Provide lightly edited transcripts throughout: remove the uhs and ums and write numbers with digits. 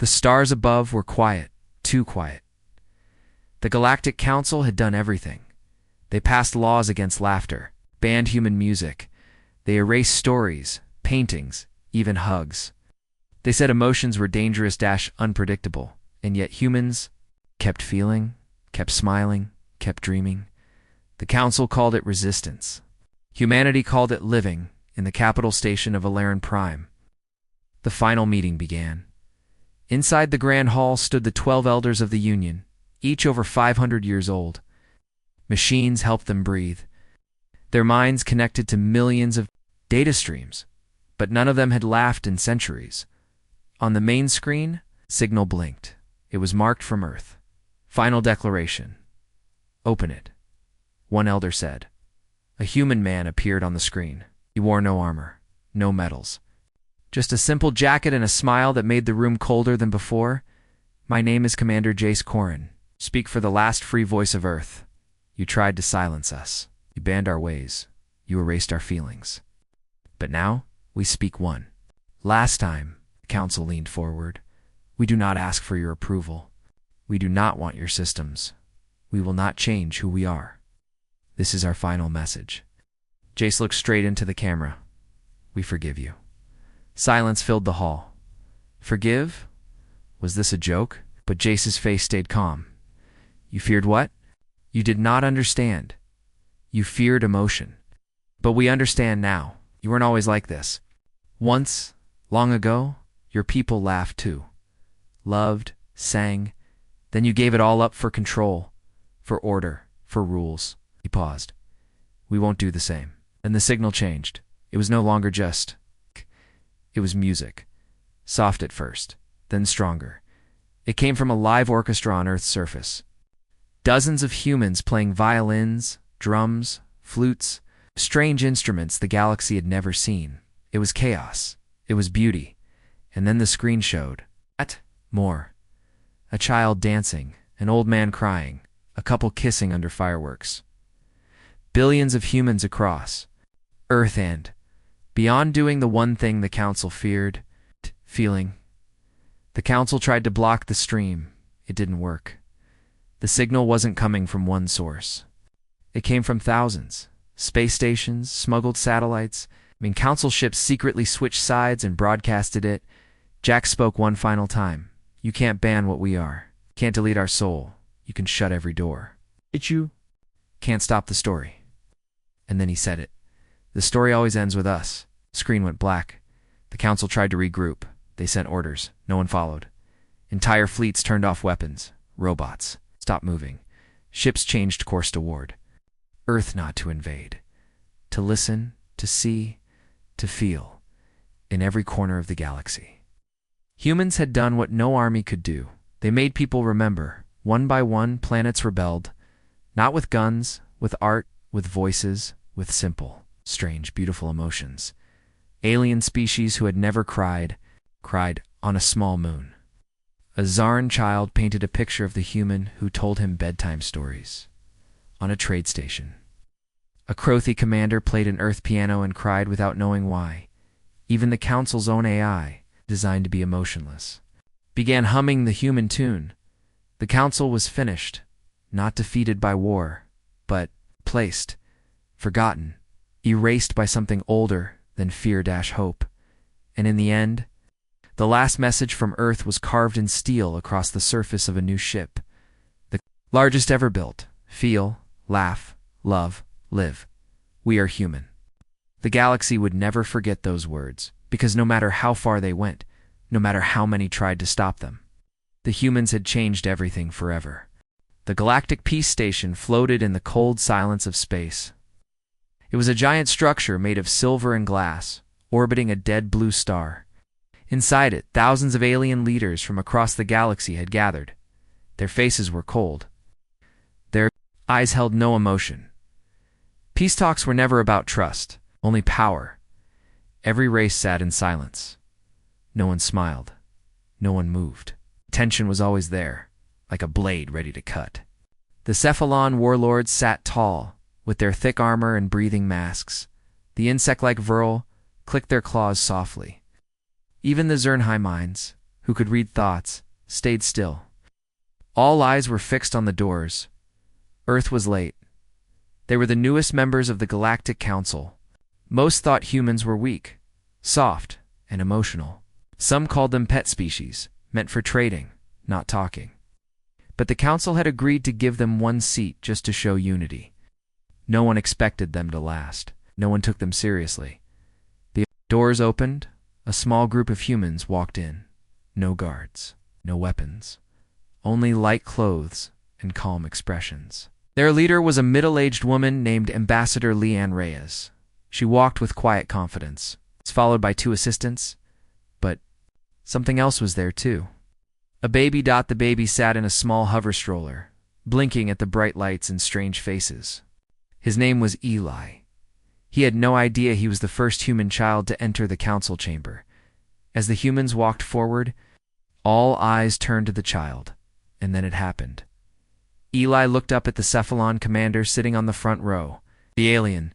The stars above were quiet, too quiet. The Galactic Council had done everything. They passed laws against laughter, banned human music. They erased stories, paintings, even hugs. They said emotions were dangerous, unpredictable, and yet humans kept feeling, kept smiling, kept dreaming. The Council called it resistance. Humanity called it living in the capital station of Alaran Prime. The final meeting began. Inside the Grand Hall stood the 12 elders of the Union, each over 500 years old. Machines helped them breathe. Their minds connected to millions of data streams, but none of them had laughed in centuries. On the main screen, signal blinked. It was marked from Earth. Final declaration. Open it. One elder said. A human man appeared on the screen. He wore no armor, no medals. Just a simple jacket and a smile that made the room colder than before. My name is Commander Jace Corrin. Speak for the last free voice of Earth. You tried to silence us. You banned our ways. You erased our feelings. But now, we speak one. Last time, the Council leaned forward. We do not ask for your approval. We do not want your systems. We will not change who we are. This is our final message. Jace looked straight into the camera. We forgive you. Silence filled the hall. Forgive? Was this a joke? But Jace's face stayed calm. You feared what? You did not understand. You feared emotion. But we understand now. You weren't always like this. Once, long ago, your people laughed too. Loved, sang. Then you gave it all up for control, for order, for rules. He paused. We won't do the same. And the signal changed. It was no longer just. It was music. Soft at first, then stronger. It came from a live orchestra on Earth's surface. Dozens of humans playing violins, drums, flutes, strange instruments the galaxy had never seen. It was chaos. It was beauty. And then the screen showed. More. A child dancing, an old man crying, a couple kissing under fireworks. Billions of humans across Earth and beyond doing the one thing the Council feared, feeling. The Council tried to block the stream. It didn't work. The signal wasn't coming from one source. It came from thousands. Space stations, smuggled satellites. Council ships secretly switched sides and broadcasted it. Jack spoke one final time. You can't ban what we are. Can't delete our soul. You can shut every door. You can't stop the story. And then he said it. The story always ends with us. Screen went black. The Council tried to regroup. They sent orders. No one followed. Entire fleets turned off weapons. Robots stopped moving. Ships changed course to ward. Earth not to invade. To listen, to see, to feel. In every corner of the galaxy. Humans had done what no army could do. They made people remember. One by one, planets rebelled. Not with guns, with art, with voices, with simple, strange, beautiful emotions. Alien species who had never cried on a small moon. A Zarin child painted a picture of the human who told him bedtime stories. On a trade station. A Crothi commander played an Earth piano and cried without knowing why. Even the Council's own AI, designed to be emotionless, began humming the human tune. The Council was finished, not defeated by war, but placed, forgotten, erased by something older than fear-hope. And in the end, the last message from Earth was carved in steel across the surface of a new ship. The largest ever built. Feel, laugh, love, live. We are human. The galaxy would never forget those words, because no matter how far they went, no matter how many tried to stop them, the humans had changed everything forever. The Galactic Peace Station floated in the cold silence of space. It was a giant structure made of silver and glass, orbiting a dead blue star. Inside it, thousands of alien leaders from across the galaxy had gathered. Their faces were cold. Their eyes held no emotion. Peace talks were never about trust, only power. Every race sat in silence. No one smiled. No one moved. Tension was always there, like a blade ready to cut. The Cephalon warlords sat tall, with their thick armor and breathing masks. The insect-like Vril clicked their claws softly. Even the Zernheim mines, who could read thoughts, stayed still. All eyes were fixed on the doors. Earth was late. They were the newest members of the Galactic Council. Most thought humans were weak, soft, and emotional. Some called them pet species, meant for trading, not talking. But the Council had agreed to give them one seat just to show unity. No one expected them to last. No one took them seriously. The doors opened. A small group of humans walked in. No guards, no weapons, only light clothes and calm expressions. Their leader was a middle-aged woman named Ambassador Leanne Reyes. She walked with quiet confidence, followed by two assistants, but something else was there too. A baby. The baby sat in a small hover stroller, blinking at the bright lights and strange faces. His name was Eli. He had no idea he was the first human child to enter the council chamber. As the humans walked forward, all eyes turned to the child, and then it happened. Eli looked up at the Cephalon commander sitting on the front row, the alien.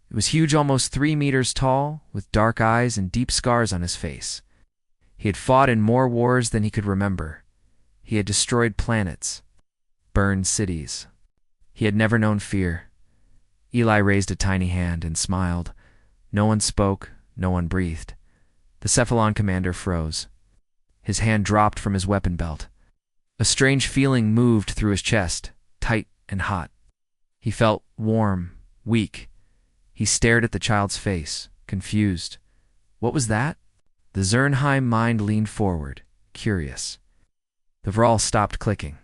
It was huge, almost 3 meters tall, with dark eyes and deep scars on his face. He had fought in more wars than he could remember. He had destroyed planets, burned cities. He had never known fear. Eli raised a tiny hand and smiled. No one spoke, no one breathed. The Cephalon commander froze. His hand dropped from his weapon belt. A strange feeling moved through his chest, tight and hot. He felt warm, weak. He stared at the child's face, confused. What was that? The Zernheim mind leaned forward, curious. The Vral stopped clicking.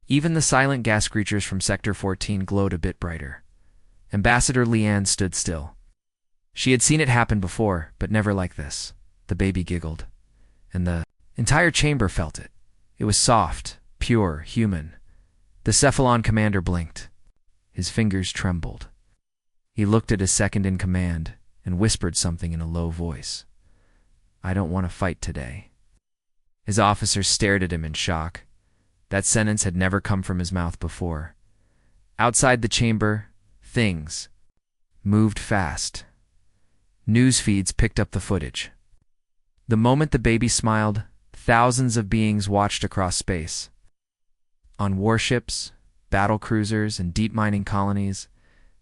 Even the silent gas creatures from Sector 14 glowed a bit brighter. Ambassador Leanne stood still. She had seen it happen before, but never like this. The baby giggled, and the entire chamber felt it. It was soft, pure, human. The Cephalon commander blinked. His fingers trembled. He looked at his second-in-command and whispered something in a low voice. "I don't want to fight today." His officers stared at him in shock. That sentence had never come from his mouth before. Outside the chamber, things moved fast. News feeds picked up the footage. The moment the baby smiled, thousands of beings watched across space. On warships, battle cruisers, and deep mining colonies,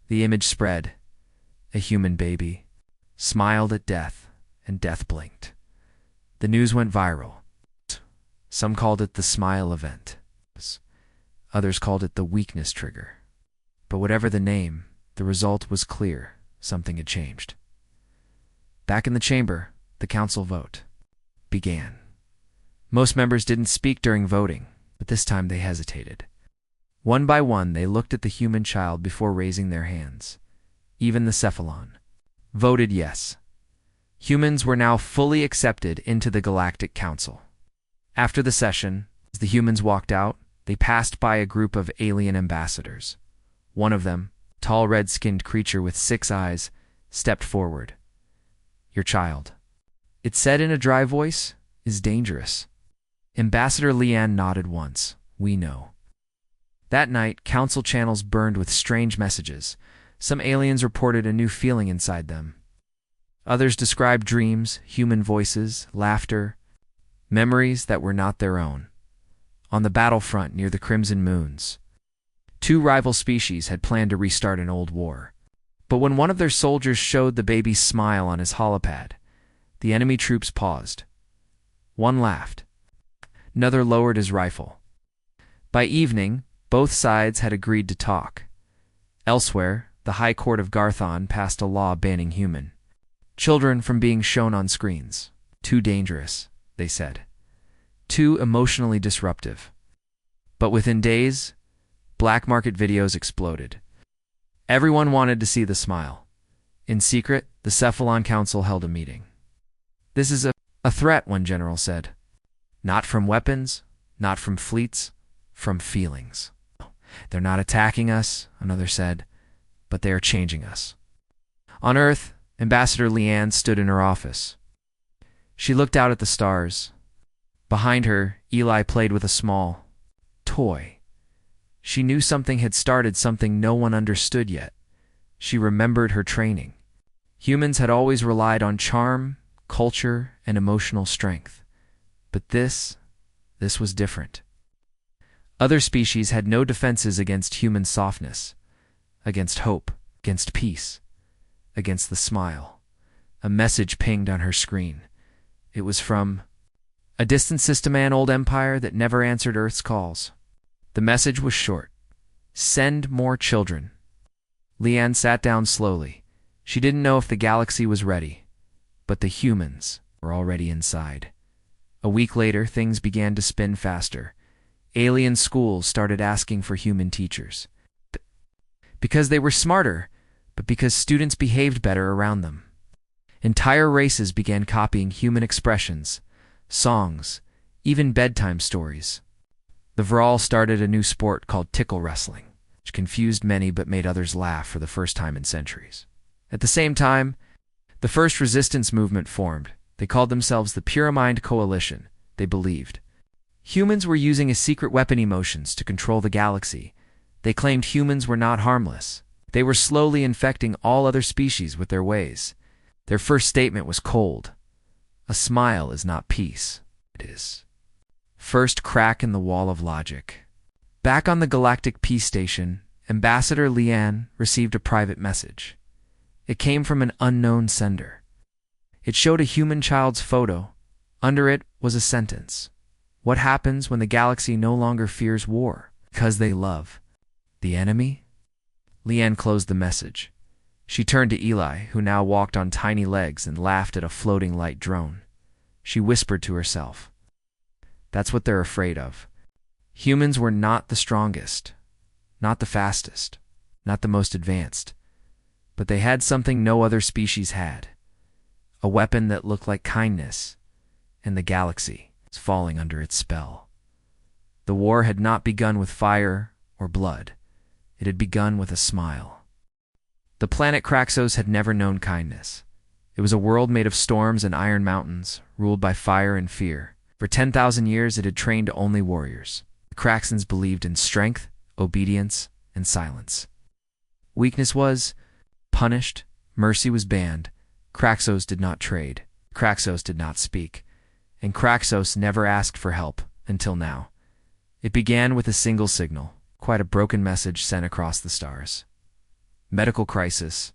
the image spread. A human baby smiled at death, and death blinked. The news went viral. Some called it the smile event. Others called it the weakness trigger. But whatever the name, the result was clear. Something had changed. Back in the chamber, the council vote began. Most members didn't speak during voting, but this time they hesitated. One by one, they looked at the human child before raising their hands. Even the Cephalon voted yes. Humans were now fully accepted into the Galactic Council. After the session, as the humans walked out, they passed by a group of alien ambassadors. One of them, a tall red-skinned creature with 6 eyes, stepped forward. "Your child," it said in a dry voice, "is dangerous." Ambassador Leanne nodded once. "We know." That night, council channels burned with strange messages. Some aliens reported a new feeling inside them. Others described dreams, human voices, laughter, memories that were not their own. On the battlefront near the Crimson Moons, 2 rival species had planned to restart an old war. But when one of their soldiers showed the baby's smile on his holopad, the enemy troops paused. One laughed. Another lowered his rifle. By evening, both sides had agreed to talk. Elsewhere, the High Court of Garthon passed a law banning human children from being shown on screens. Too dangerous, they said. Too emotionally disruptive. But within days, black market videos exploded. Everyone wanted to see the smile. In secret, the Cephalon Council held a meeting. "This is a threat," one general said. "Not from weapons, not from fleets, from feelings." "They're not attacking us," another said, "but they are changing us." On Earth, Ambassador Leanne stood in her office. She looked out at the stars. Behind her, Eli played with a small toy. She knew something had started, something no one understood yet. She remembered her training. Humans had always relied on charm, culture, and emotional strength. But this was different. Other species had no defenses against human softness, against hope, against peace, against the smile. A message pinged on her screen. It was from a distant system-old empire that never answered Earth's calls. The message was short. Send more children. Leanne sat down slowly. She didn't know if the galaxy was ready, but the humans were already inside. A week later, things began to spin faster. Alien schools started asking for human teachers. Because they were smarter, but because students behaved better around them. Entire races began copying human expressions, songs, even bedtime stories. The Vral started a new sport called tickle wrestling, which confused many but made others laugh for the first time in centuries. At the same time, the first resistance movement formed. They called themselves the Pure Mind Coalition. They believed humans were using a secret weapon, emotions, to control the galaxy. They claimed humans were not harmless. They were slowly infecting all other species with their ways. Their first statement was cold. A smile is not peace. It is. First crack in the wall of logic. Back on the Galactic Peace Station, Ambassador Leanne received a private message. It came from an unknown sender. It showed a human child's photo. Under it was a sentence. What happens when the galaxy no longer fears war? Because they love the enemy? Leanne closed the message. She turned to Eli, who now walked on tiny legs and laughed at a floating light drone. She whispered to herself, "That's what they're afraid of." Humans were not the strongest, not the fastest, not the most advanced, but they had something no other species had. A weapon that looked like kindness, and the galaxy was falling under its spell. The war had not begun with fire or blood. It had begun with a smile. The planet Kraxos had never known kindness. It was a world made of storms and iron mountains, ruled by fire and fear. For 10,000 years it had trained only warriors. The Kraxans believed in strength, obedience, and silence. Weakness was punished, mercy was banned. Kraxos did not trade. Kraxos did not speak. And Kraxos never asked for help, until now. It began with a single signal, quite a broken message sent across the stars. Medical crisis,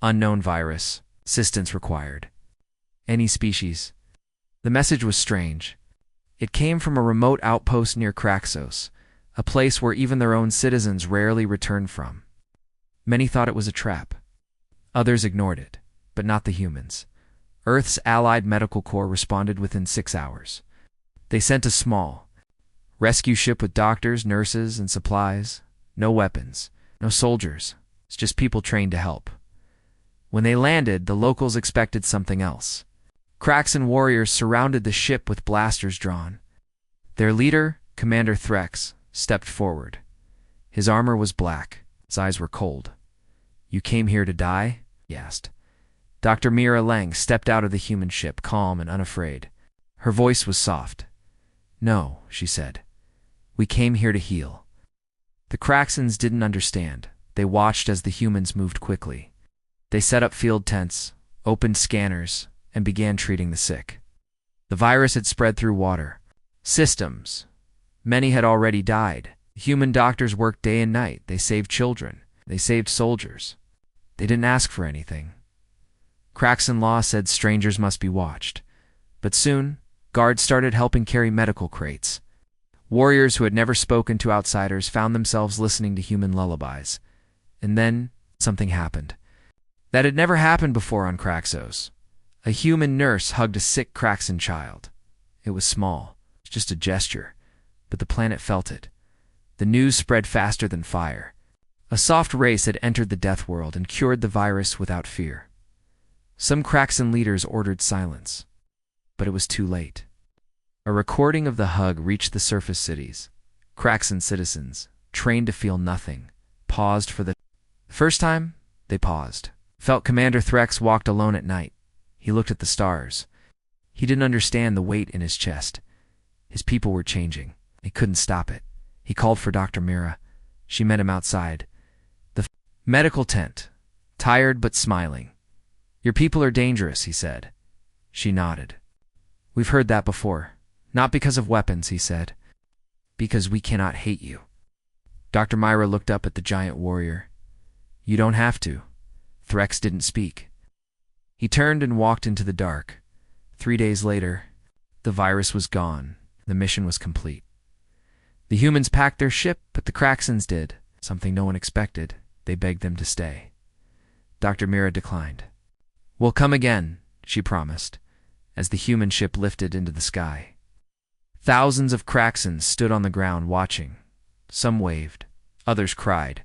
unknown virus, assistance required. Any species. The message was strange. It came from a remote outpost near Kraxos, a place where even their own citizens rarely returned from. Many thought it was a trap. Others ignored it, but not the humans. Earth's allied medical corps responded within 6 hours. They sent a small rescue ship with doctors, nurses, and supplies. No weapons, no soldiers. It's just people trained to help. When they landed, the locals expected something else. Kraxan warriors surrounded the ship with blasters drawn. Their leader, Commander Threx, stepped forward. His armor was black. His eyes were cold. "You came here to die?" he asked. Dr. Mira Lang stepped out of the human ship, calm and unafraid. Her voice was soft. "No," she said. "We came here to heal." The Kraxans didn't understand. They watched as the humans moved quickly. They set up field tents, opened scanners, and began treating the sick. The virus had spread through water. Systems. Many had already died. Human doctors worked day and night. They saved children. They saved soldiers. They didn't ask for anything. Kraxan law said strangers must be watched. But soon, guards started helping carry medical crates. Warriors who had never spoken to outsiders found themselves listening to human lullabies. And then, something happened. That had never happened before on Kraxos. A human nurse hugged a sick Kraxan child. It was small, just a gesture, but the planet felt it. The news spread faster than fire. A soft race had entered the death world and cured the virus without fear. Some Kraxan leaders ordered silence, but it was too late. A recording of the hug reached the surface cities. Kraxan citizens, trained to feel nothing, paused for the first time. They paused. Felt Commander Threx walked alone at night. He looked at the stars. He didn't understand the weight in his chest. His people were changing. He couldn't stop it. He called for Dr. Mira. She met him outside the medical tent, tired but smiling. "Your people are dangerous," he said. She nodded. "We've heard that before. Not because of weapons, he said. Because we cannot hate you. Dr. Myra looked up at the giant warrior. You don't have to. Threx didn't speak. He turned and walked into the dark. 3 days later, the virus was gone. The mission was complete. The humans packed their ship, but the Craxans did. Something no one expected. They begged them to stay. Dr. Myra declined. We'll come again, she promised, as the human ship lifted into the sky. Thousands of Craxans stood on the ground watching. Some waved. Others cried.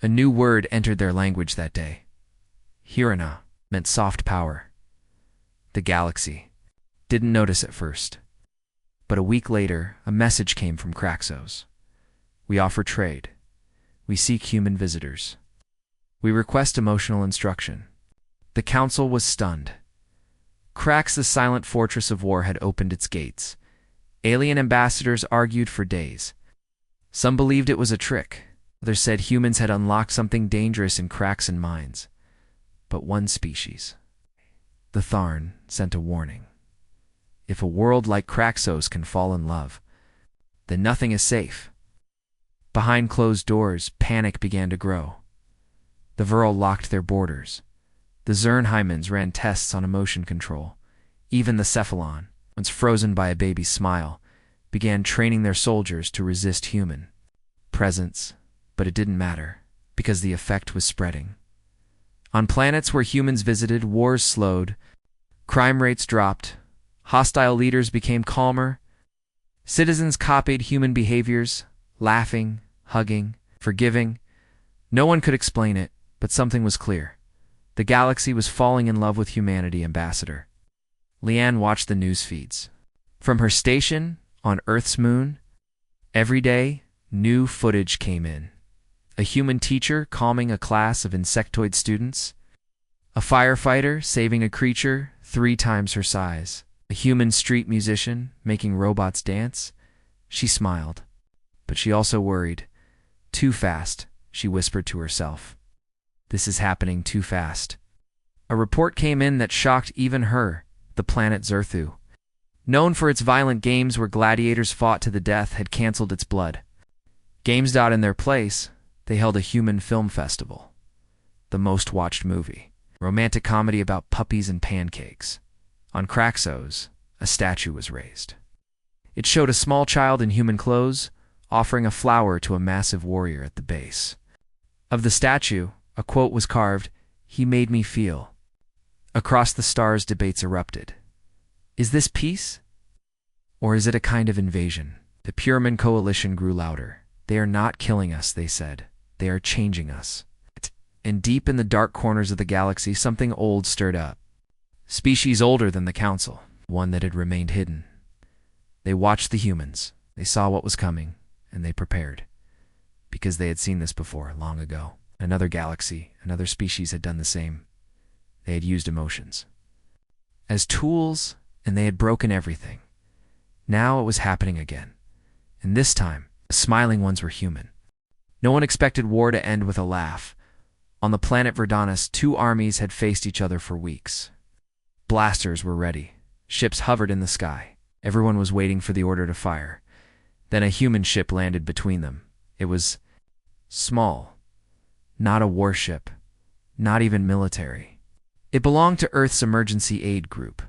A new word entered their language that day. Hirana meant soft power. The galaxy didn't notice at first. But a week later, a message came from Craxos. We offer trade. We seek human visitors. We request emotional instruction. The council was stunned. Crax, the silent fortress of war, had opened its gates. Alien ambassadors argued for days. Some believed it was a trick. Others said humans had unlocked something dangerous in Craxan minds. But one species, the Tharn, sent a warning. If a world like Craxos can fall in love, then nothing is safe. Behind closed doors, panic began to grow. The Vril locked their borders. The Zernheimans ran tests on emotion control. Even the Cephalon, once frozen by a baby's smile, began training their soldiers to resist human presence. But it didn't matter, because the effect was spreading. On planets where humans visited, wars slowed, crime rates dropped, hostile leaders became calmer, citizens copied human behaviors, laughing, hugging, forgiving. No one could explain it, but something was clear. The galaxy was falling in love with humanity, Ambassador. Leanne watched the news feeds. From her station on Earth's moon, every day, new footage came in. A human teacher calming a class of insectoid students. A firefighter saving a creature 3 times her size. A human street musician making robots dance. She smiled, but she also worried. Too fast, she whispered to herself. This is happening too fast. A report came in that shocked even her. The planet Zerthu, known for its violent games where gladiators fought to the death, had canceled its blood. Games. In their place, they held a human film festival. The most watched movie. Romantic comedy about puppies and pancakes. On Craxos, a statue was raised. It showed a small child in human clothes offering a flower to a massive warrior at the base. Of the statue, a quote was carved, "He made me feel." Across the stars, debates erupted. Is this peace? Or is it a kind of invasion? The Puriman coalition grew louder. They are not killing us, they said. They are changing us. And deep in the dark corners of the galaxy, something old stirred up. Species older than the Council, one that had remained hidden. They watched the humans. They saw what was coming, and they prepared. Because they had seen this before, long ago. Another galaxy, another species had done the same. They had used emotions as tools, and they had broken everything. Now it was happening again. And this time, the smiling ones were human. No one expected war to end with a laugh. On the planet Verdanus, 2 armies had faced each other for weeks. Blasters were ready. Ships hovered in the sky. Everyone was waiting for the order to fire. Then a human ship landed between them. It was small. Not a warship. Not even military. It belonged to Earth's emergency aid group.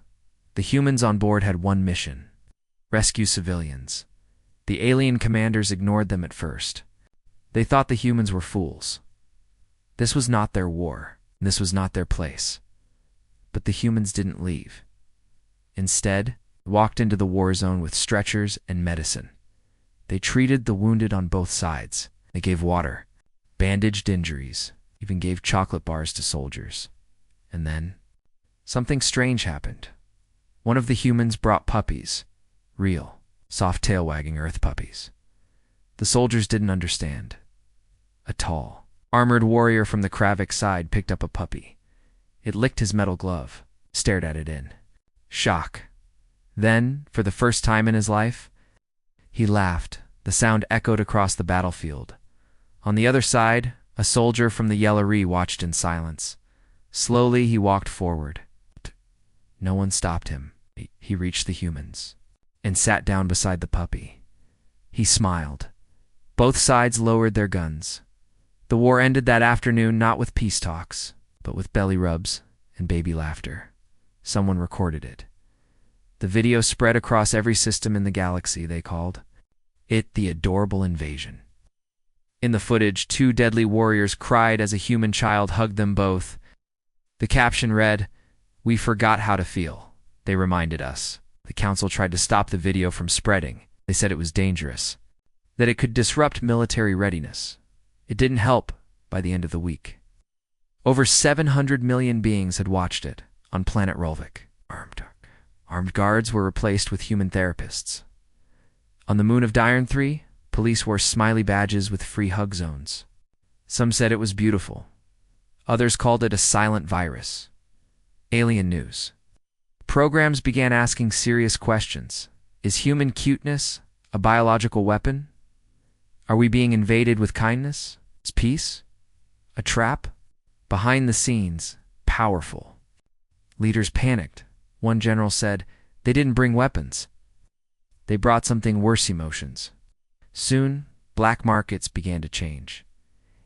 The humans on board had one mission: rescue civilians. The alien commanders ignored them at first. They thought the humans were fools. This was not their war. This was not their place. But the humans didn't leave. Instead, they walked into the war zone with stretchers and medicine. They treated the wounded on both sides. They gave water, bandaged injuries, even gave chocolate bars to soldiers. And then, something strange happened. One of the humans brought puppies. Real, soft tail-wagging Earth puppies. The soldiers didn't understand. A tall, armored warrior from the Kravik side picked up a puppy. It licked his metal glove, stared at it in shock. Then, for the first time in his life, he laughed. The sound echoed across the battlefield. On the other side, a soldier from the Yellery watched in silence. Slowly, he walked forward. No one stopped him. He reached the humans. and sat down beside the puppy. He smiled. Both sides lowered their guns. The war ended that afternoon not with peace talks, but with belly rubs and baby laughter. Someone recorded it. The video spread across every system in the galaxy. They called it the Adorable Invasion. In the footage, two deadly warriors cried as a human child hugged them both. The caption read, "We forgot how to feel. They reminded us." The council tried to stop the video from spreading. They said it was dangerous, that it could disrupt military readiness. It didn't help by the end of the week. Over 700 million beings had watched it on planet Rolvik. Armed guards were replaced with human therapists. On the moon of Diurn 3, police wore smiley badges with free hug zones. Some said it was beautiful. Others called it a silent virus. Alien news. Programs began asking serious questions. Is human cuteness a biological weapon? Are we being invaded with kindness? Is peace a trap? Behind the scenes, powerful. Leaders panicked. One general said, "They didn't bring weapons. They brought something worse, emotions." Soon, black markets began to change.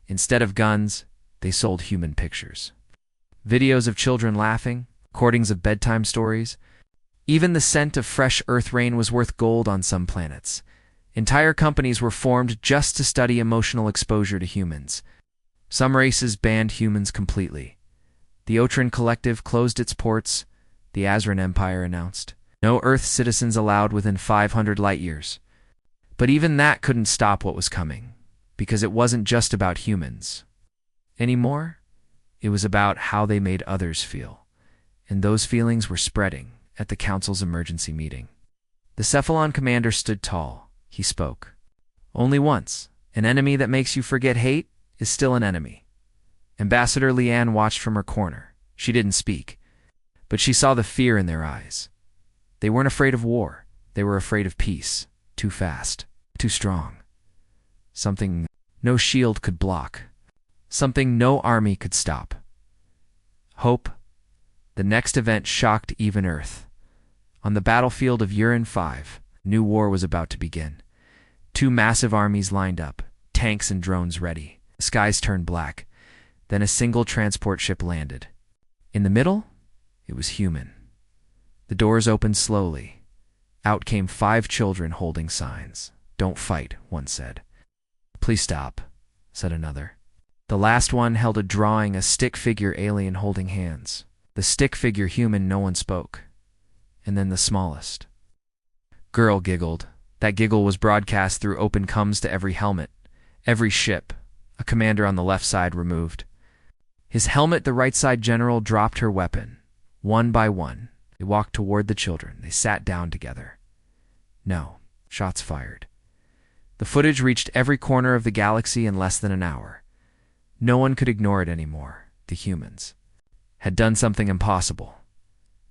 Instead of guns, they sold human pictures. Videos of children laughing, recordings of bedtime stories. Even the scent of fresh earth rain was worth gold on some planets. Entire companies were formed just to study emotional exposure to humans. Some races banned humans completely. The Otran Collective closed its ports. The Azran Empire announced, no Earth citizens allowed within 500 light years. But even that couldn't stop what was coming, because it wasn't just about humans. Anymore, it was about how they made others feel. And those feelings were spreading at the Council's emergency meeting. The Cephalon commander stood tall. He spoke. Only once. An enemy that makes you forget hate is still an enemy. Ambassador Leanne watched from her corner. She didn't speak, but she saw the fear in their eyes. They weren't afraid of war. They were afraid of peace. Too fast. Too strong. Something no shield could block. Something no army could stop. Hope. The next event shocked even Earth. On the battlefield of Uran 5, new war was about to begin. Two massive armies lined up, tanks and drones ready. The skies turned black. Then a single transport ship landed. In the middle, it was human. The doors opened slowly. Out came 5 children holding signs. "Don't fight," one said. "Please stop," said another. The last one held a drawing, a stick figure alien holding hands. The stick figure human, no one spoke. And then the smallest. Girl giggled. That giggle was broadcast through open coms to every helmet, every ship. A commander on the left side removed. His helmet, the right side general dropped her weapon. One by one, they walked toward the children. They sat down together. No, shots fired. The footage reached every corner of the galaxy in less than an hour. No one could ignore it anymore. The humans had done something impossible.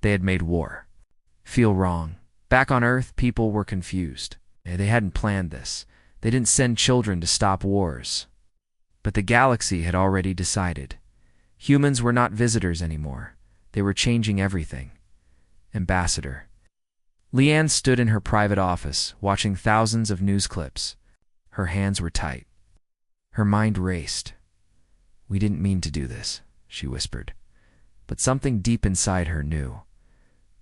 They had made war feel wrong. Back on Earth, people were confused. They hadn't planned this. They didn't send children to stop wars. But the galaxy had already decided. Humans were not visitors anymore. They were changing everything. Ambassador. Leanne stood in her private office, watching thousands of news clips. Her hands were tight. Her mind raced. "We didn't mean to do this," she whispered. But something deep inside her knew.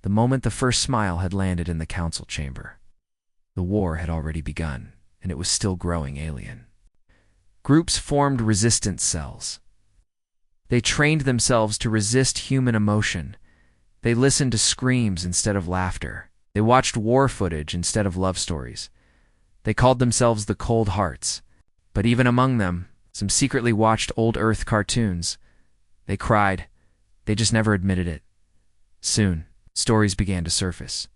The moment the first smile had landed in the council chamber, the war had already begun, and it was still growing alien. Groups formed resistance cells. They trained themselves to resist human emotion. They listened to screams instead of laughter. They watched war footage instead of love stories. They called themselves the Cold Hearts. But even among them, some secretly watched old Earth cartoons. They cried. They just never admitted it. Soon, stories began to surface.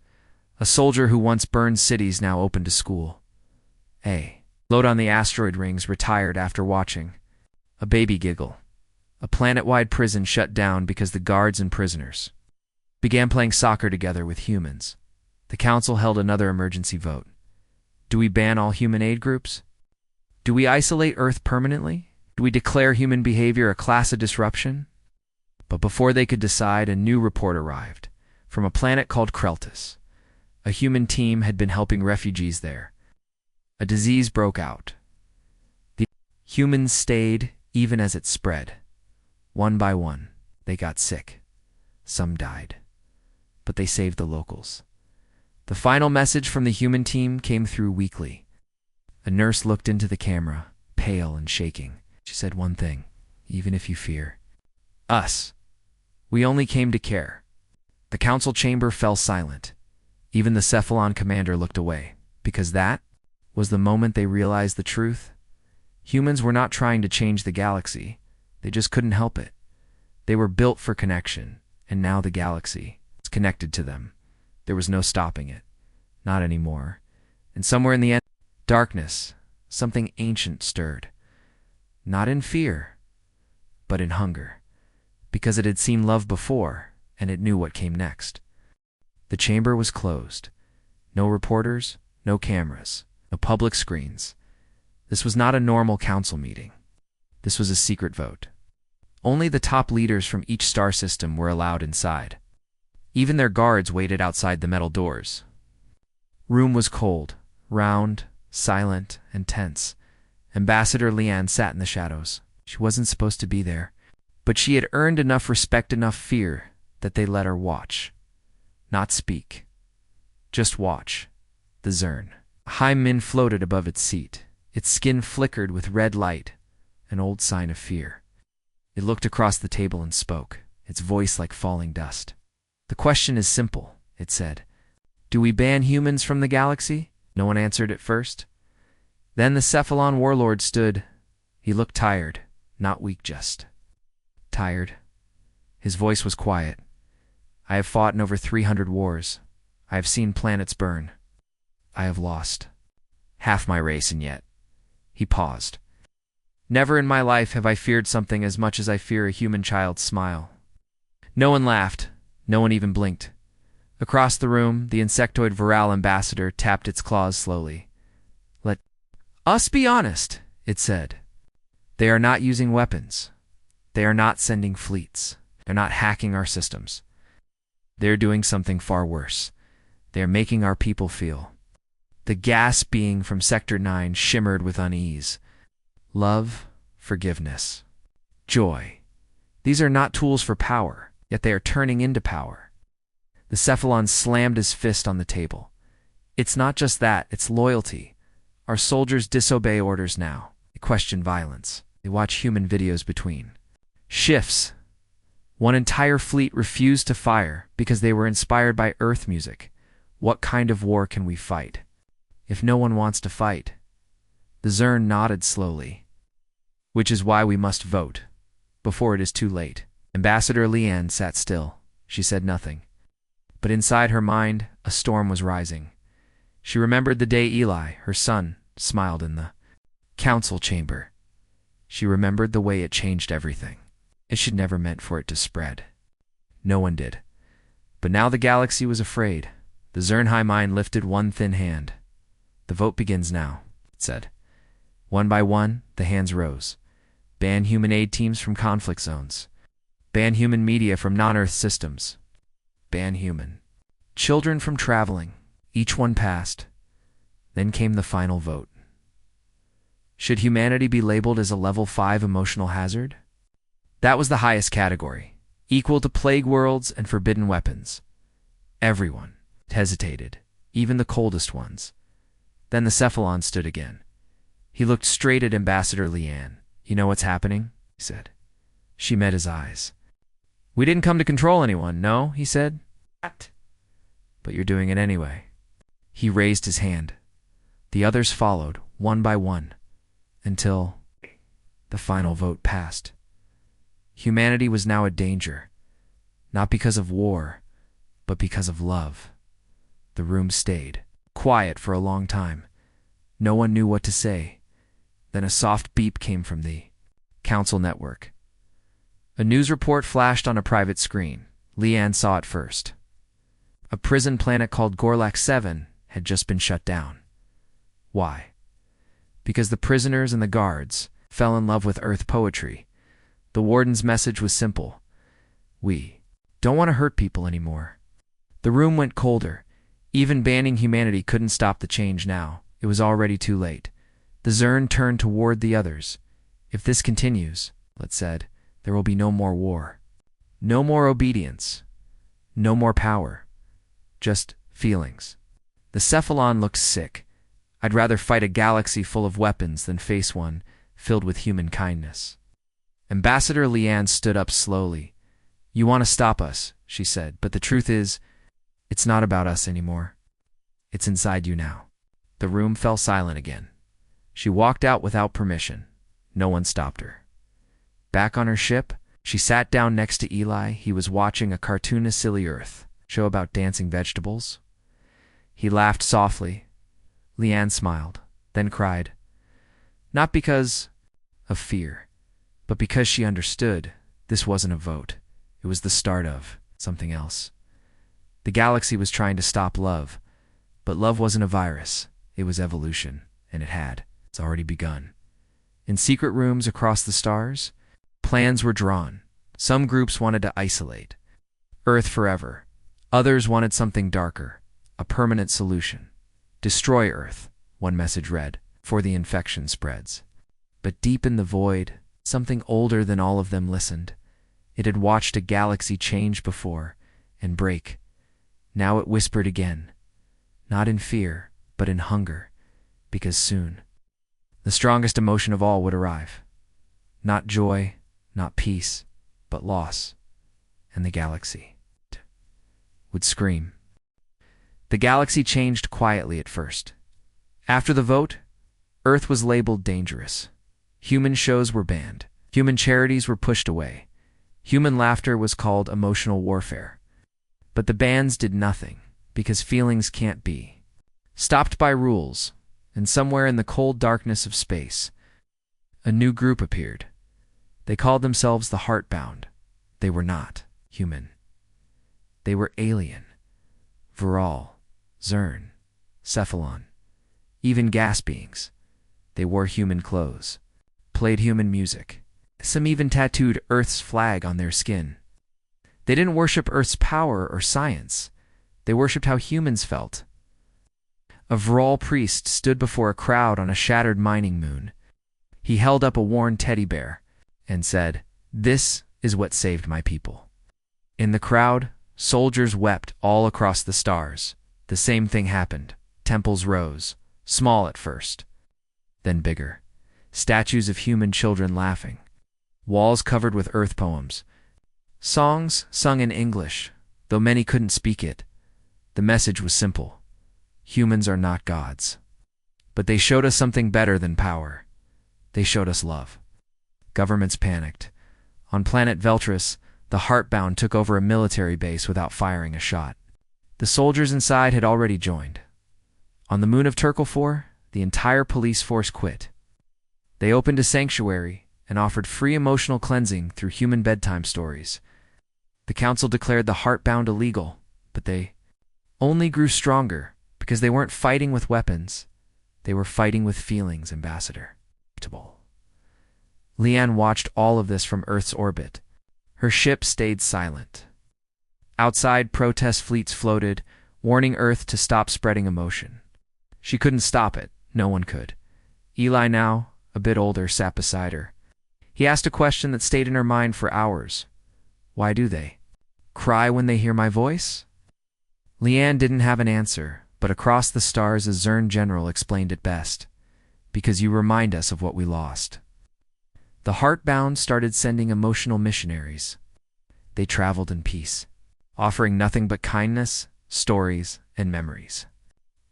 A soldier who once burned cities now opened a school. A load on the asteroid rings retired after watching. A baby giggle. A planet-wide prison shut down because the guards and prisoners began playing soccer together with humans. The council held another emergency vote. Do we ban all human aid groups? Do we isolate Earth permanently? Do we declare human behavior a class of disruption? But before they could decide, a new report arrived from a planet called Kreltis. A human team had been helping refugees there. A disease broke out. The humans stayed even as it spread. One by one, they got sick. Some died. But they saved the locals. The final message from the human team came through weakly. A nurse looked into the camera, pale and shaking. She said one thing, even if you fear. Us. We only came to care. The council chamber fell silent. Even the Cephalon commander looked away, because that was the moment they realized the truth. Humans were not trying to change the galaxy. They just couldn't help it. They were built for connection, and now the galaxy was connected to them. There was no stopping it. Not anymore. And somewhere in the end, darkness, something ancient stirred. Not in fear, but in hunger. Because it had seen love before, and it knew what came next. The chamber was closed. No reporters, no cameras, no public screens. This was not a normal council meeting. This was a secret vote. Only the top leaders from each star system were allowed inside. Even their guards waited outside the metal doors. Room was cold, round, silent, and tense. Ambassador Leanne sat in the shadows. She wasn't supposed to be there, but she had earned enough respect, enough fear, that they let her watch. Not speak. Just watch. The Zern. Min floated above its seat. Its skin flickered with red light, an old sign of fear. It looked across the table and spoke, its voice like falling dust. The question is simple, it said. Do we ban humans from the galaxy? No one answered at first. Then the Cephalon warlord stood. He looked tired, not weak, just tired. His voice was quiet. I have fought in over 300 wars. I have seen planets burn. I have lost half my race, and yet. He paused. Never in my life have I feared something as much as I fear a human child's smile. No one laughed. No one even blinked. Across the room, the insectoid Viral ambassador tapped its claws slowly. Let us be honest, it said. They are not using weapons. They are not sending fleets. They're not hacking our systems. They're doing something far worse. They are making our people feel. The gas being from Sector 9 shimmered with unease. Love, forgiveness, joy. These are not tools for power, yet they are turning into power. The Cephalon slammed his fist on the table. It's not just that, it's loyalty. Our soldiers disobey orders now. They question violence. They watch human videos between shifts. One entire fleet refused to fire because they were inspired by Earth music. What kind of war can we fight if no one wants to fight? The Zern nodded slowly. Which is why we must vote, before it is too late. Ambassador Leanne sat still. She said nothing. But inside her mind, a storm was rising. She remembered the day Eli, her son, smiled in the council chamber. She remembered the way it changed everything. It should never meant for it to spread. No one did. But now the galaxy was afraid. The Zernhai mind lifted one thin hand. The vote begins now, it said. One by one, the hands rose. Ban human aid teams from conflict zones. Ban human media from non-Earth systems. Ban human children from traveling. Each one passed. Then came the final vote. Should humanity be labeled as a level 5 emotional hazard? That was the highest category, equal to plague worlds and forbidden weapons. Everyone hesitated, even the coldest ones. Then the Cephalon stood again. He looked straight at Ambassador Leanne. You know what's happening? He said. She met his eyes. We didn't come to control anyone, no, he said. But you're doing it anyway. He raised his hand. The others followed, one by one, until the final vote passed. Humanity was now a danger, not because of war, but because of love. The room stayed quiet for a long time. No one knew what to say. Then a soft beep came from the council network. A news report flashed on a private screen. Leanne saw it first. A prison planet called Gorlak 7 had just been shut down. Why? Because the prisoners and the guards fell in love with Earth poetry. The warden's message was simple. We don't want to hurt people anymore. The room went colder. Even banning humanity couldn't stop the change now. It was already too late. The Zern turned toward the others. If this continues, it said, there will be no more war. No more obedience. No more power. Just feelings. The Cephalon looked sick. I'd rather fight a galaxy full of weapons than face one filled with human kindness. Ambassador Leanne stood up slowly. You want to stop us, she said, but the truth is, it's not about us anymore. It's inside you now. The room fell silent again. She walked out without permission. No one stopped her. Back on her ship, she sat down next to Eli. He was watching a cartoonish Silly Earth show about dancing vegetables. He laughed softly. Leanne smiled, then cried. Not because of fear, but because she understood this wasn't a vote. It was the start of something else. The galaxy was trying to stop love, but love wasn't a virus. It was evolution, and it's already begun. In secret rooms across the stars, plans were drawn. Some groups wanted to isolate Earth forever. Others wanted something darker, a permanent solution. Destroy Earth, one message read, before the infection spreads. But deep in the void, something older than all of them listened. It had watched a galaxy change before and break. Now it whispered again, not in fear, but in hunger, because soon the strongest emotion of all would arrive. Not joy, not peace, but loss. And the galaxy would scream. The galaxy changed quietly at first. After the vote, Earth was labeled dangerous. Human shows were banned. Human charities were pushed away. Human laughter was called emotional warfare. But the bans did nothing, because feelings can't be stopped by rules. And somewhere in the cold darkness of space, a new group appeared. They called themselves the Heartbound. They were not human. They were alien. Viral, Zern, Cephalon, even gas beings. They wore human clothes, played human music. Some even tattooed Earth's flag on their skin. They didn't worship Earth's power or science. They worshipped how humans felt. A Vral priest stood before a crowd on a shattered mining moon. He held up a worn teddy bear and said, "This is what saved my people." In the crowd, soldiers wept all across the stars. The same thing happened. Temples rose, small at first, then bigger. Statues of human children laughing. Walls covered with Earth poems. Songs sung in English, though many couldn't speak it. The message was simple. Humans are not gods. But they showed us something better than power. They showed us love. Governments panicked. On planet Veltris, the Heartbound took over a military base without firing a shot. The soldiers inside had already joined. On the moon of Turkle-4, the entire police force quit. They opened a sanctuary and offered free emotional cleansing through human bedtime stories. The council declared the Heartbound illegal, but they only grew stronger because they weren't fighting with weapons. They were fighting with feelings, Ambassador. Leanne watched all of this from Earth's orbit. Her ship stayed silent. Outside, protest fleets floated, warning Earth to stop spreading emotion. She couldn't stop it. No one could. Eli, now a bit older, sat beside her. He asked a question that stayed in her mind for hours. Why do they cry when they hear my voice? Leanne didn't have an answer, but across the stars a Zern general explained it best. Because you remind us of what we lost. The Heartbound started sending emotional missionaries. They traveled in peace, offering nothing but kindness, stories, and memories.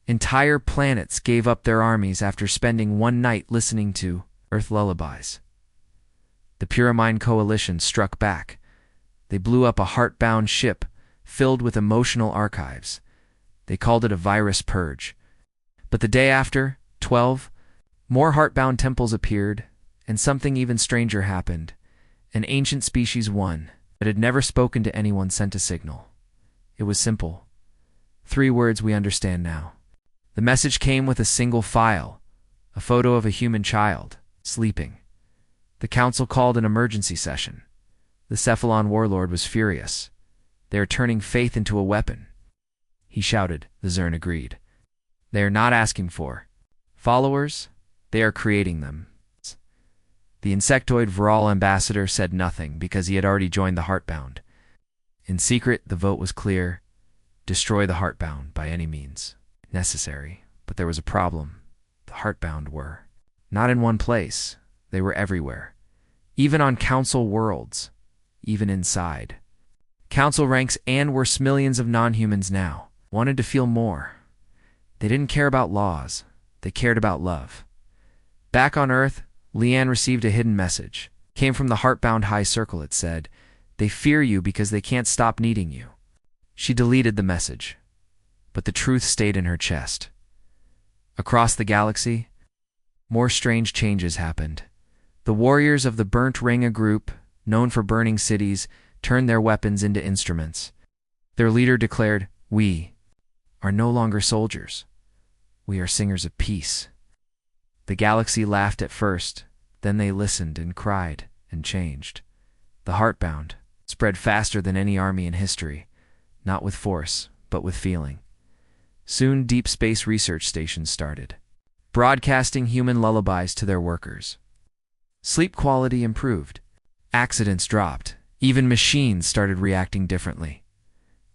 Entire planets gave up their armies after spending one night listening to Earth lullabies. The Purimine Coalition struck back. They blew up a Heartbound ship filled with emotional archives. They called it a virus purge. But the day after, 12, more Heartbound temples appeared, and something even stranger happened. An ancient species, one that had never spoken to anyone, sent a signal. It was simple. 3 words we understand now. The message came with a single file, a photo of a human child, sleeping. The council called an emergency session. The Cephalon warlord was furious. They are turning faith into a weapon. he shouted. The Zern agreed. They are not asking for followers, they are creating them. The insectoid Viral ambassador said nothing because he had already joined the Heartbound. In secret, the vote was clear: destroy the Heartbound by any means necessary. But there was a problem. The Heartbound were not in one place, they were everywhere. Even on council worlds, even inside. Council ranks and worse, millions of non-humans now wanted to feel more. They didn't care about laws, they cared about love. Back on Earth, Leanne received a hidden message. It came from the Heartbound High Circle. It said, "They fear you because they can't stop needing you." She deleted the message, but the truth stayed in her chest. Across the galaxy, more strange changes happened. The warriors of the Burnt Ring, a group known for burning cities, turned their weapons into instruments. Their leader declared, "We are no longer soldiers. We are singers of peace." The galaxy laughed at first, then they listened and cried and changed. The Heartbound spread faster than any army in history, not with force, but with feeling. Soon deep space research stations started, broadcasting human lullabies to their workers. Sleep quality improved. Accidents dropped. Even machines started reacting differently.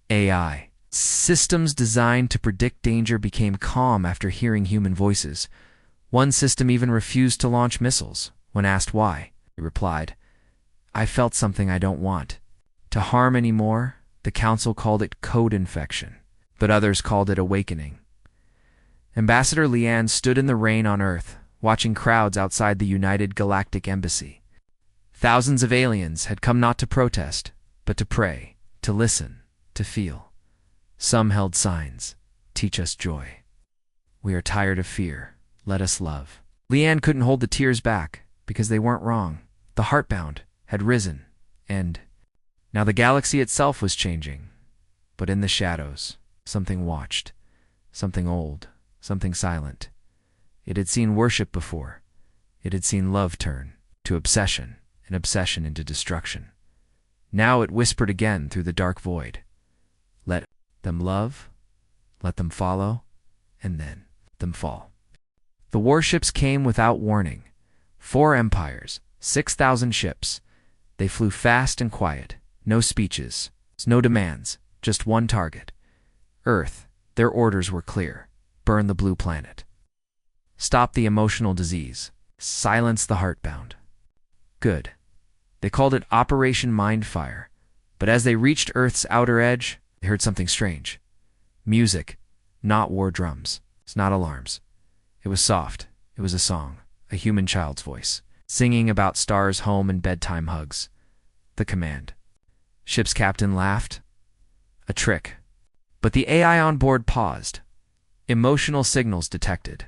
AI systems designed to predict danger became calm after hearing human voices. One system even refused to launch missiles. When asked why, he replied, "I felt something I don't want to harm anymore." The council called it code infection, but others called it awakening. Ambassador Leanne stood in the rain on Earth, watching crowds outside the United Galactic Embassy. Thousands of aliens had come not to protest, but to pray, to listen, to feel. Some held signs, "Teach us joy. We are tired of fear. Let us love." Leanne couldn't hold the tears back, because they weren't wrong. The Heartbound had risen, and now the galaxy itself was changing. But in the shadows, something watched. Something old, something silent. It had seen worship before. It had seen love turn to obsession, and obsession into destruction. Now it whispered again through the dark void. Let them love, let them follow, and then them fall. The warships came without warning. 4 empires, 6,000 ships. They flew fast and quiet. No speeches, no demands, just one target. Earth. Their orders were clear. Burn the blue planet. Stop the emotional disease. Silence the Heartbound. Good. They called it Operation Mindfire. But as they reached Earth's outer edge, they heard something strange. Music, not war drums, it's not alarms. It was soft. It was a song, a human child's voice, singing about stars, home, and bedtime hugs. The command. Ship's captain laughed. A trick. But the AI on board paused. Emotional signals detected.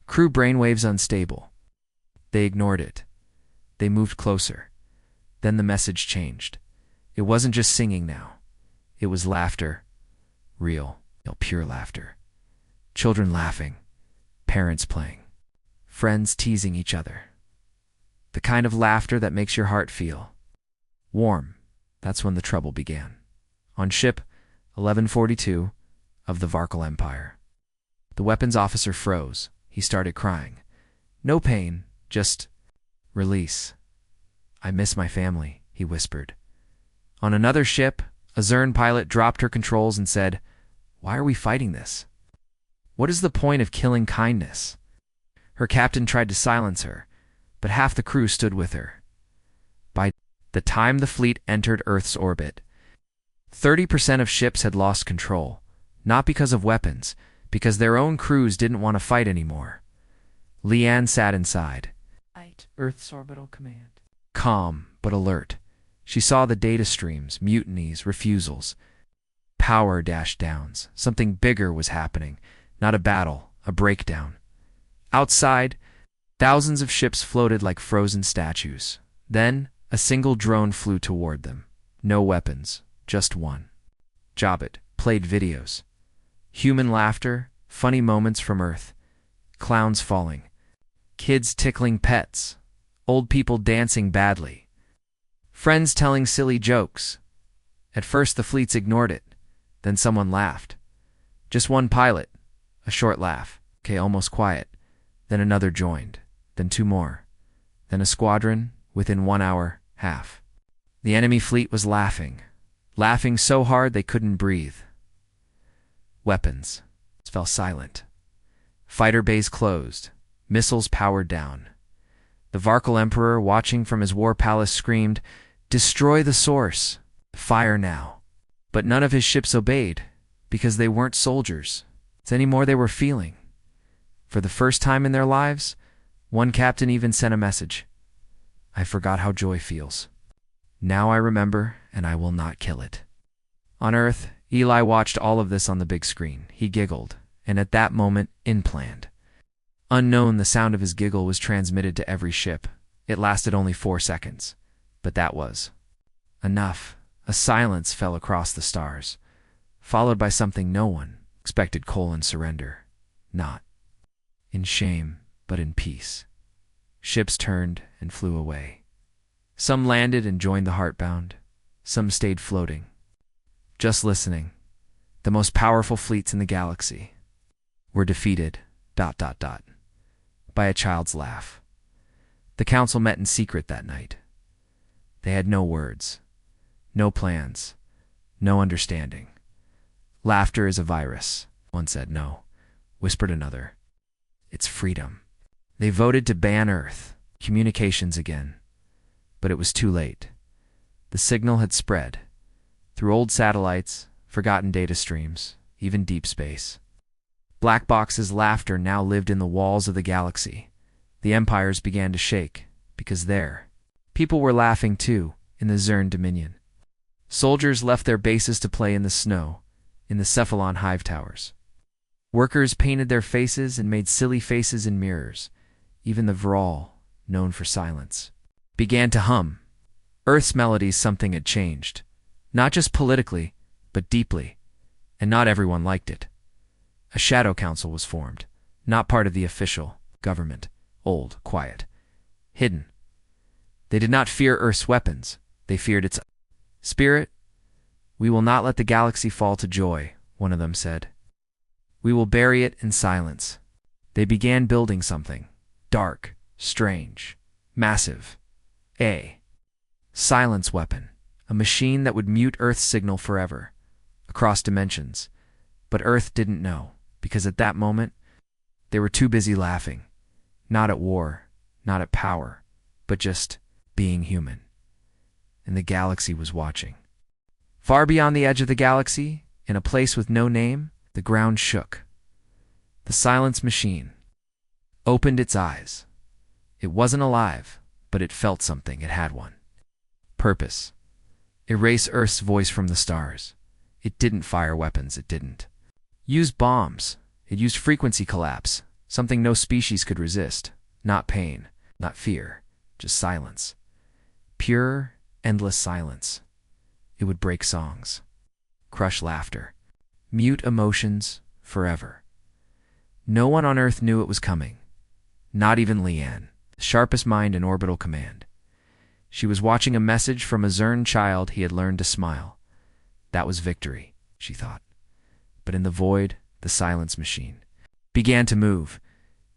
Crew brainwaves unstable. They ignored it. They moved closer. Then the message changed. It wasn't just singing now. It was laughter. Real, pure laughter. Children laughing. Parents playing. Friends teasing each other. The kind of laughter that makes your heart feel warm. That's when the trouble began. On ship 1142 of the Varkal Empire. The weapons officer froze. He started crying. No pain, just release. "I miss my family," he whispered. On another ship, a Zern pilot dropped her controls and said, "Why are we fighting this? What is the point of killing kindness?" Her captain tried to silence her, but half the crew stood with her. By the time the fleet entered Earth's orbit, 30% of ships had lost control, not because of weapons, because their own crews didn't want to fight anymore. Leanne sat inside. Earth's orbital command. Calm, but alert. She saw the data streams, mutinies, refusals, power downs. Something bigger was happening. Not a battle, a breakdown. Outside, thousands of ships floated like frozen statues. Then, a single drone flew toward them. No weapons, just one. Jobbit played videos. Human laughter, funny moments from Earth, clowns falling, kids tickling pets, old people dancing badly, friends telling silly jokes. At first the fleets ignored it. Then someone laughed. Just one pilot. A short laugh. Okay, almost quiet. Then another joined. Then two more. Then a squadron within 1 hour, half. The enemy fleet was laughing. Laughing so hard they couldn't breathe. Weapons fell silent. Fighter bays closed. Missiles powered down. The Varkal Emperor, watching from his war palace, screamed, "Destroy the source! Fire now!" But none of his ships obeyed, because they weren't soldiers. It's any more they were feeling. For the first time in their lives, one captain even sent a message. "I forgot how joy feels. Now I remember, and I will not kill it." On Earth, Eli watched all of this on the big screen. He giggled, and at that moment, in-planned. Unknown, the sound of his giggle was transmitted to every ship. It lasted only 4 seconds, but that was enough. A silence fell across the stars, followed by something no one expected: surrender. Not in shame, but in peace. Ships turned and flew away. Some landed and joined the Heartbound. Some stayed floating, just listening. The most powerful fleets in the galaxy were defeated, ... by a child's laugh. The council met in secret that night. They had no words, no plans, no understanding. "Laughter is a virus," one said. "No," whispered another. "It's freedom." They voted to ban Earth communications again, but it was too late. The signal had spread through old satellites, forgotten data streams, even deep space. Black Box's laughter now lived in the walls of the galaxy. The empires began to shake, because there, people were laughing too, in the Zern Dominion. Soldiers left their bases to play in the snow, in the Cephalon hive towers. Workers painted their faces and made silly faces in mirrors. Even the Vral, known for silence, began to hum. Earth's melodies. Something had changed. Not just politically, but deeply. And not everyone liked it. A shadow council was formed, not part of the official government. Old, quiet, hidden. They did not fear Earth's weapons. They feared its spirit. "We will not let the galaxy fall to joy," one of them said. "We will bury it in silence." They began building something dark, strange, massive. A silence weapon. A machine that would mute Earth's signal forever, across dimensions. But Earth didn't know, because at that moment, they were too busy laughing. Not at war, not at power, but just being human. And the galaxy was watching. Far beyond the edge of the galaxy, in a place with no name, the ground shook. The silence machine opened its eyes. It wasn't alive, but it felt something. It had one. Purpose. Erase Earth's voice from the stars. It didn't fire weapons. It didn't use bombs. It used frequency collapse, something no species could resist. Not pain, not fear, just silence. Pure, endless silence. It would break songs, crush laughter, mute emotions forever. No one on Earth knew it was coming. Not even Leanne, the sharpest mind in orbital command. She was watching a message from a Zern child. He had learned to smile. That was victory, she thought. But in the void, the silence machine began to move.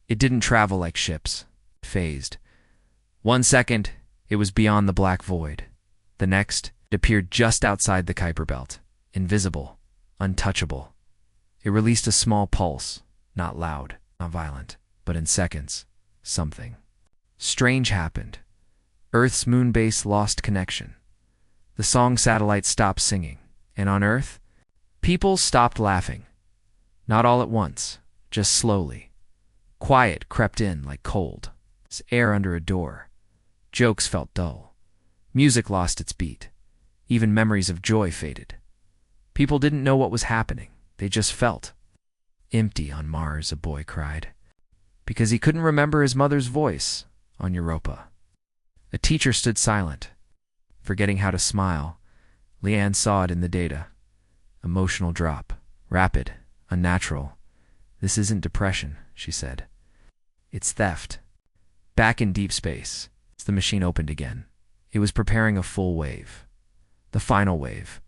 It didn't travel like ships. It phased. 1 second, it was beyond the black void. The next, it appeared just outside the Kuiper Belt, invisible, untouchable. It released a small pulse, not loud, not violent, but in seconds, something strange happened. Earth's moon base lost connection. The song satellite stopped singing, and on Earth, people stopped laughing. Not all at once, just slowly. Quiet crept in like cold, as air under a door. Jokes felt dull. Music lost its beat. Even memories of joy faded. People didn't know what was happening. They just felt. "Empty on Mars," a boy cried, because he couldn't remember his mother's voice on Europa. A teacher stood silent, forgetting how to smile. Leanne saw it in the data. Emotional drop. Rapid. Unnatural. "This isn't depression," she said. "It's theft." Back in deep space, the machine opened again. It was preparing a full wave. The final wave.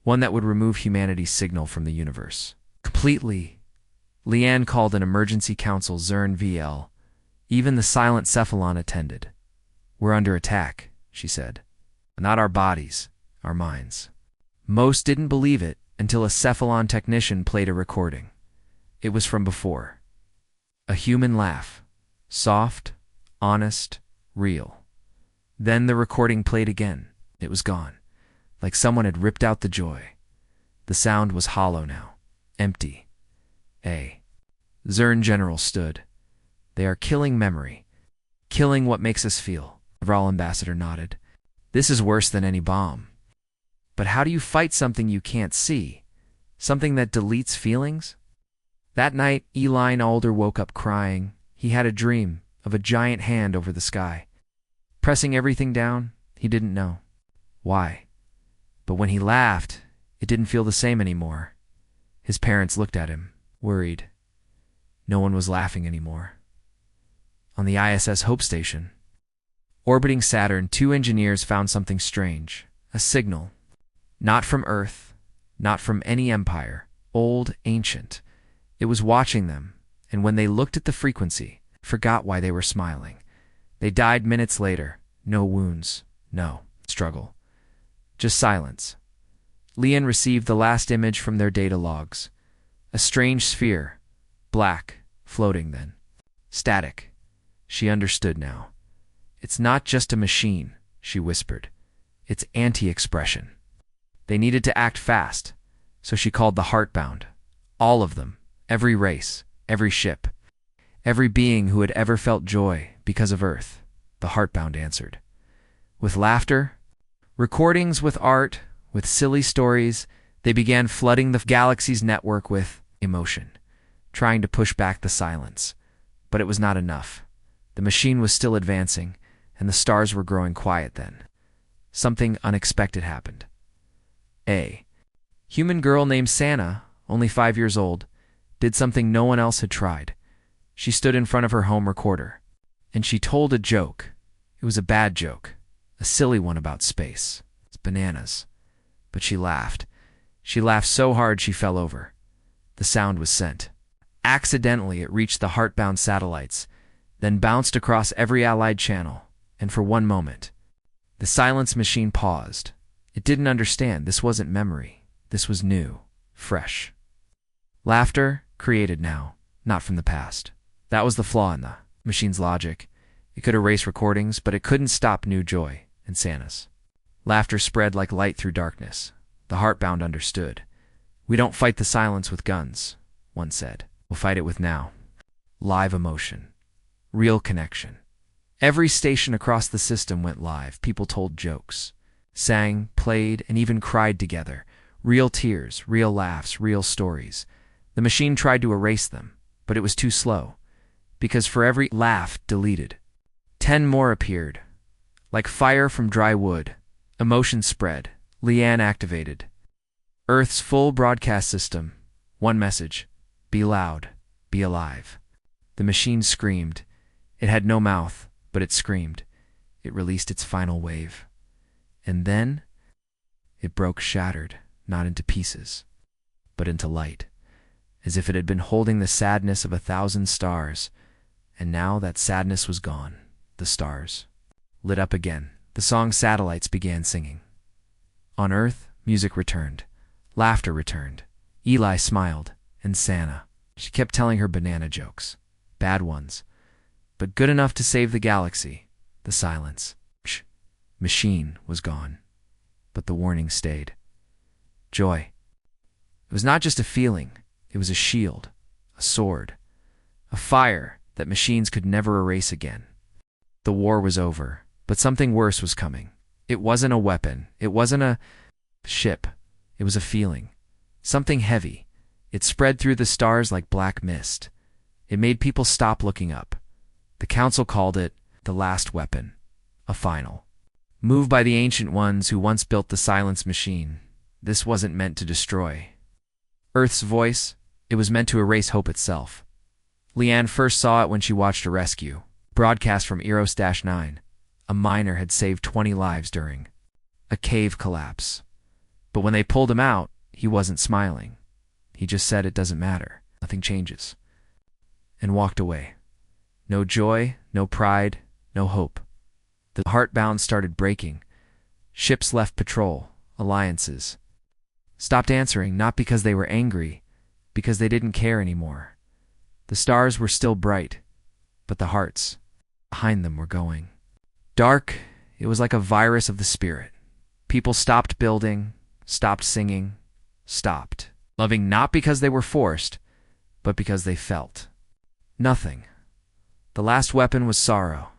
one that would remove humanity's signal from the universe. Completely. Leanne called an emergency council Zern VL. Even the silent cephalon attended. "We're under attack," she said. "Not our bodies, our minds." Most didn't believe it until a cephalon technician played a recording. It was from before. A human laugh. Soft, honest, real. Then the recording played again. It was gone, like someone had ripped out the joy. The sound was hollow now, empty. Zern General stood. "They are killing memory, killing what makes us feel." The Vral ambassador nodded. "This is worse than any bomb." "But how do you fight something you can't see? Something that deletes feelings?" That night, Eli Alder woke up crying. He had a dream of a giant hand over the sky, pressing everything down. He didn't know why. But when he laughed, it didn't feel the same anymore. His parents looked at him, worried. No one was laughing anymore. On the ISS Hope Station, orbiting Saturn, two engineers found something strange. A signal. Not from Earth, not from any empire. Old, ancient. It was watching them, and when they looked at the frequency, forgot why they were smiling. They died minutes later. No wounds, no struggle. Just silence. Leanne received the last image from their data logs. A strange sphere. Black, floating then. Static. She understood now. "It's not just a machine," she whispered. "It's anti-expression." They needed to act fast, so she called the heartbound. All of them. Every race, every ship, every being who had ever felt joy because of Earth. The heartbound answered. With laughter, recordings, with art, with silly stories, they began flooding the galaxy's network with emotion, trying to push back the silence. But it was not enough. The machine was still advancing, and the stars were growing quiet then. Something unexpected happened. A human girl named Santa, only 5 years old, did something no one else had tried. She stood in front of her home recorder, and she told a joke. It was a bad joke, a silly one about space. It's bananas. But she laughed. She laughed so hard she fell over. The sound was sent. Accidentally, it reached the heartbound satellites, then bounced across every allied channel, and for one moment, the silence machine paused. It didn't understand. This wasn't memory. This was new, fresh. Laughter, created now, not from the past. That was the flaw in the machine's logic. It could erase recordings, but it couldn't stop new joy in Santa's. Laughter spread like light through darkness. The heartbound understood. "We don't fight the silence with guns," one said. "We'll fight it with now." Live emotion. Real connection. Every station across the system went live. People told jokes, sang, played, and even cried together. Real tears, real laughs, real stories. The machine tried to erase them, but it was too slow, because for every laugh deleted, 10 more appeared. Like fire from dry wood, emotion spread. Leanne activated Earth's full broadcast system. One message: be loud, be alive. The machine screamed. It had no mouth, but it screamed. It released its final wave. And then it broke, shattered, not into pieces, but into light, as if it had been holding the sadness of 1,000 stars, and now that sadness was gone. The stars lit up again. The song satellites began singing. On Earth, music returned. Laughter returned. Eli smiled, and Santa. She kept telling her banana jokes. Bad ones, but good enough to save the galaxy. The silence. Machine was gone, but the warning stayed. Joy. It was not just a feeling. It was a shield, a sword, a fire that machines could never erase again. The war was over, but something worse was coming. It wasn't a weapon. It wasn't a ship. It was a feeling. Something heavy. It spread through the stars like black mist. It made people stop looking up. The council called it the last weapon, a final move by the ancient ones who once built the silence machine. This wasn't meant to destroy Earth's voice. It was meant to erase hope itself. Leanne first saw it when she watched a rescue broadcast from Eros-9. A miner had saved 20 lives during a cave collapse. But when they pulled him out, he wasn't smiling. He just said it doesn't matter. Nothing changes. And walked away. No joy, no pride, no hope. The heartbound started breaking. Ships left patrol, alliances. Stopped answering, not because they were angry, because they didn't care anymore. The stars were still bright, but the hearts behind them were going. Dark, it was like a virus of the spirit. People stopped building, stopped singing, stopped loving, not because they were forced, but because they felt nothing. The last weapon was sorrow,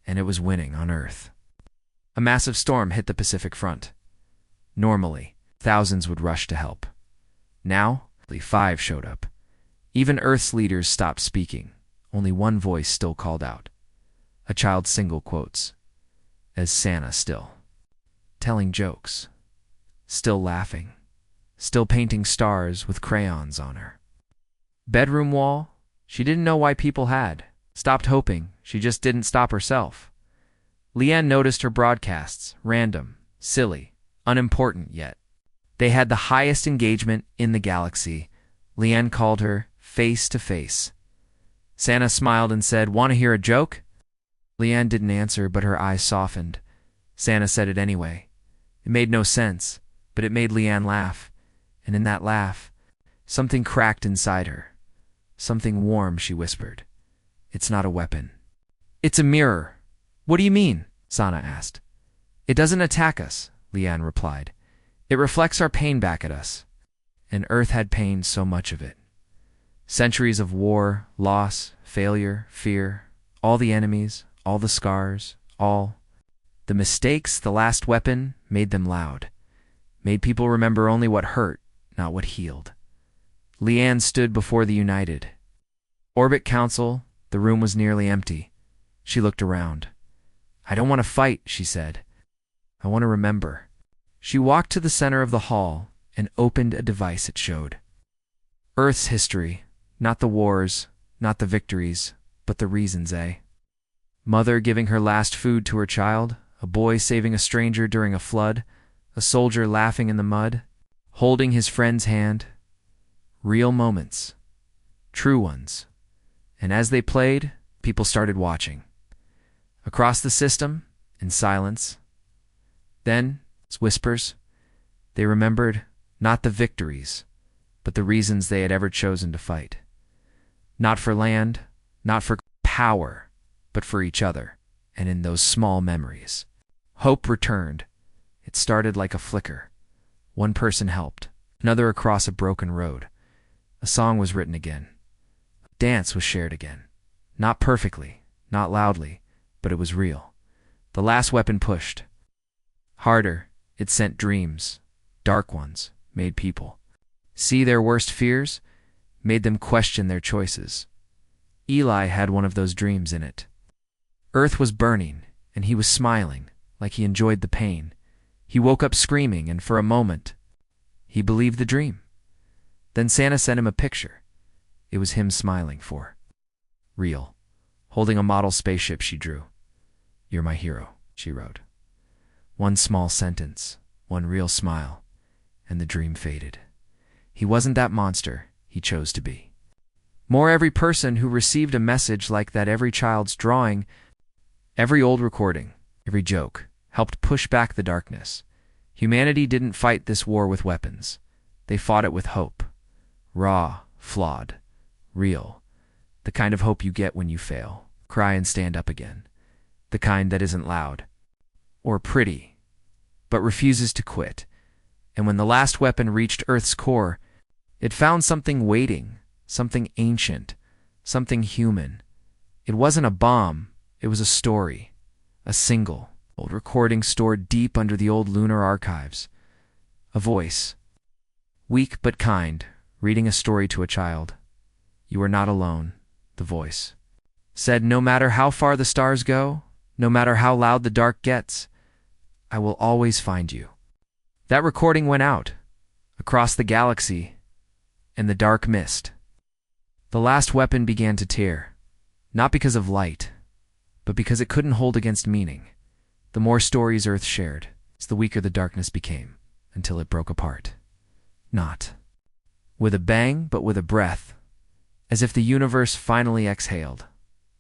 and it was winning on Earth. A massive storm hit the Pacific front. Normally, thousands would rush to help. Now, only 5 showed up. Even Earth's leaders stopped speaking. Only one voice still called out. A child's single quotes. As Santa still telling jokes. Still laughing. Still painting stars with crayons on her bedroom wall. She didn't know why people had stopped hoping. She just didn't stop herself. Leanne noticed her broadcasts, random, silly, unimportant yet. They had the highest engagement in the galaxy. Leanne called her face to face. Santa smiled and said, "Want to hear a joke?" Leanne didn't answer, but her eyes softened. Santa said it anyway. It made no sense, but it made Leanne laugh. And in that laugh, something cracked inside her. Something warm, she whispered. "It's not a weapon. It's a mirror." "What do you mean?" Santa asked. "It doesn't attack us," Leanne replied. "It reflects our pain back at us." And Earth had pain, so much of it. Centuries of war, loss, failure, fear, all the enemies, all the scars, all the mistakes. The last weapon made them loud, made people remember only what hurt, not what healed. Leanne stood before the United Orbit Council. The room was nearly empty. She looked around. "I don't want to fight," she said. "I want to remember." She walked to the center of the hall and opened a device. It showed Earth's history, not the wars, not the victories, but the reasons, Mother giving her last food to her child, a boy saving a stranger during a flood, a soldier laughing in the mud, holding his friend's hand. Real moments, true ones. And as they played, people started watching. Across the system, in silence. Then, as whispers, they remembered not the victories, but the reasons they had ever chosen to fight. Not for land, not for power, but for each other, and in those small memories. Hope returned. It started like a flicker. One person helped, another across a broken road. A song was written again. A dance was shared again. Not perfectly, not loudly, but it was real. The last weapon pushed. Harder, it sent dreams, dark ones, made people see their worst fears, made them question their choices. Eli had one of those dreams in it. Earth was burning, and he was smiling, like he enjoyed the pain. He woke up screaming, and for a moment, he believed the dream. Then Santa sent him a picture. It was him smiling for real, holding a model spaceship she drew. "You're my hero," she wrote. One small sentence, one real smile, and the dream faded. He wasn't that monster he chose to be. More every person who received a message like that, every child's drawing, every old recording, every joke, helped push back the darkness. Humanity didn't fight this war with weapons. They fought it with hope. Raw, flawed, real. The kind of hope you get when you fail, cry and stand up again. The kind that isn't loud or pretty, but refuses to quit. And when the last weapon reached Earth's core, it found something waiting, something ancient, something human. It wasn't a bomb, it was a story, a single, old recording stored deep under the old lunar archives. A voice, weak but kind, reading a story to a child. "You are not alone," the voice said. "No matter how far the stars go, no matter how loud the dark gets, I will always find you." That recording went out, across the galaxy, and the dark mist. The last weapon began to tear, not because of light, but because it couldn't hold against meaning. The more stories Earth shared, the weaker the darkness became. until it broke apart. Not with a bang, but with a breath, as if the universe finally exhaled.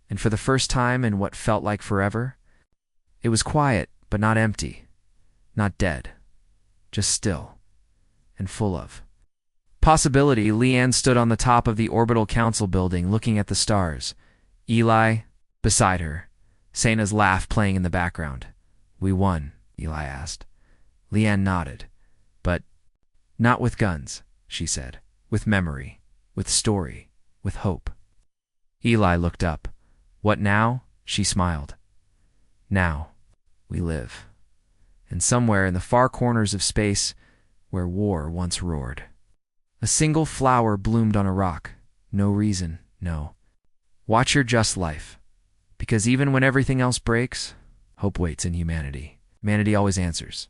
And for the first time in what felt like forever, it was quiet, but not empty, not dead, just still and full of possibility. Leanne stood on the top of the orbital council building, looking at the stars. Eli, beside her, Sena's laugh playing in the background. "We won?" Eli asked. Leanne nodded. "But not with guns," she said. "With memory, with story, with hope." Eli looked up. "What now?" She smiled. "Now, we live. And somewhere in the far corners of space, where war once roared, a single flower bloomed on a rock. No reason, no. Watch your just life. Because even when everything else breaks, hope waits in humanity. Humanity always answers."